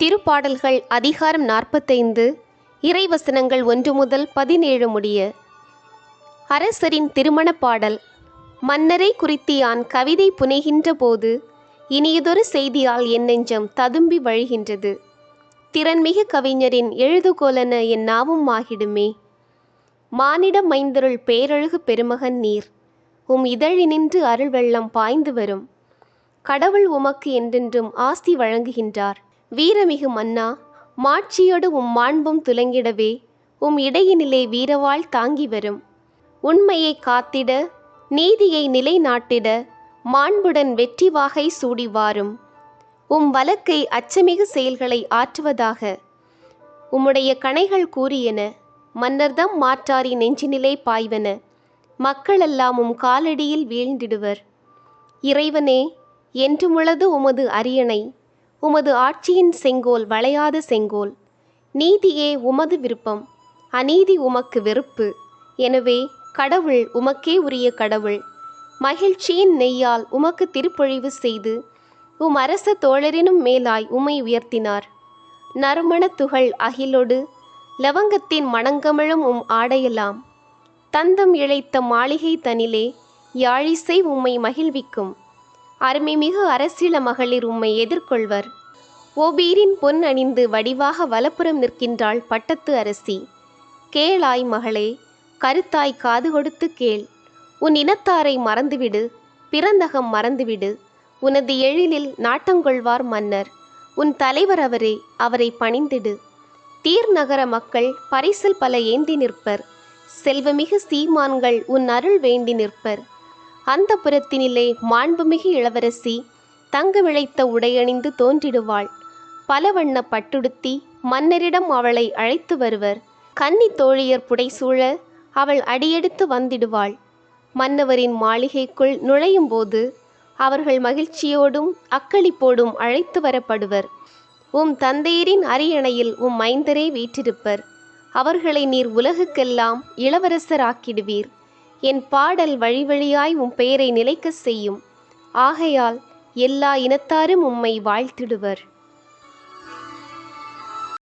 திருப்பாடல்கள் அதிகாரம் 45 இறைவசனங்கள் 1 முதல் 17 முடிய. அரசரின் திருமணப் பாடல். மன்னரை குறித்து யான் கவிதை புனைகின்ற போது இனியதொரு செய்தியால் என் நெஞ்சம் ததும்பி வழிகின்றது. திறன்மிகு கவிஞரின் எழுதுகோலென என் நாவும் ஆகிடுமே. மானிட மைந்தருள் பேரழகு பெருமகன் நீர், உம் இதழினின்று அருள் வெள்ளம் பாய்ந்து வரும். கடவுள் உமக்கு என்றென்றும் ஆஸ்தி வழங்குகின்றார். வீரமிகு மன்னா, மாட்சியோடு உம் மாண்பும் துலங்கிடவே உம் இடையினிலே வீரவாள் தாங்கி வரும். உண்மையை காத்திட, நீதியை நிலைநாட்டிட மாண்புடன் வெற்றி வாகை சூடி வாரும். உம் வலக்கை அச்சமிகு செயல்களை ஆற்றுவதாக. உம்முடைய கணைகள் கூறியன, மன்னர்தம் மாற்றாரி நெஞ்சினிலே பாய்வன. மக்களெல்லாம் உம் காலடியில் வீழ்ந்திடுவர். இறைவனே, என்றுமுளது உமது அரியணை, உமது ஆட்சியின் செங்கோல் வளையாத செங்கோல். நீதியே உமது விருப்பம், அநீதி உமக்கு வெறுப்பு. எனவே கடவுள் உமக்கே உரிய கடவுள். மகிழ்ச்சியின் நெய்யால் உமக்கு திருப்பொழிவு செய்து உம் அரச தோழரினும் மேலாய் உம்மை உயர்த்தினார். நறுமண துகள் அகிலொடு லவங்கத்தின் மணங்கமழும் உம் ஆடையெல்லாம் தந்தம் இழைத்த மாளிகை தனிலே யாழிசை உம்மை மகிழ்விக்கும். அருமைமிகு அரசிள மகளிர் உம்மை எதிர்கொள்வர். ஓபீரின் பொன் அணிந்து வடிவாக வலப்புறம் நிற்கின்றாள் பட்டத்து அரசி. கேளாய் மகளே, கருத்தாய் காது கொடுத்து கேள். உன் இனத்தாரை மறந்துவிடு, பிறந்தகம் மறந்துவிடு. உனது எழிலில் நாட்டங்கொள்வார் மன்னர். உன் தலைவர் அவரே, அவரை பணிந்திடு. தீர் நகர மக்கள் பரிசில் பல ஏந்தி நிற்பர். செல்வமிகு சீமான்கள் உன் அருள் வேண்டி நிற்பர். அந்த புறத்தினிலே மாண்புமிகு இளவரசி தங்கமிழைத்த உடையணிந்து தோன்றிடுவாள். பல வண்ண பட்டுடுத்தி மன்னரிடம் அவளை அழைத்து வருவர். கன்னி தோழியர் புடைசூழ அவள் அடியெடுத்து வந்திடுவாள். மன்னவரின் மாளிகைக்குள் நுழையும் போது அவர்கள் மகிழ்ச்சியோடும் அக்களிப்போடும் அழைத்து வரப்படுவர். உம் தந்தையரின் அரியணையில் உம் மைந்தரே வீற்றிருப்பர். அவர்களை நீர் உலகுக்கெல்லாம் இளவரசராக்கிடுவீர். என் பாடல் வழி வழியாய் உம் பெயரை நிலைக்கச் செய்யும். ஆகையால் எல்லா இனத்தாரும் உம்மை வாழ்த்திடுவர்.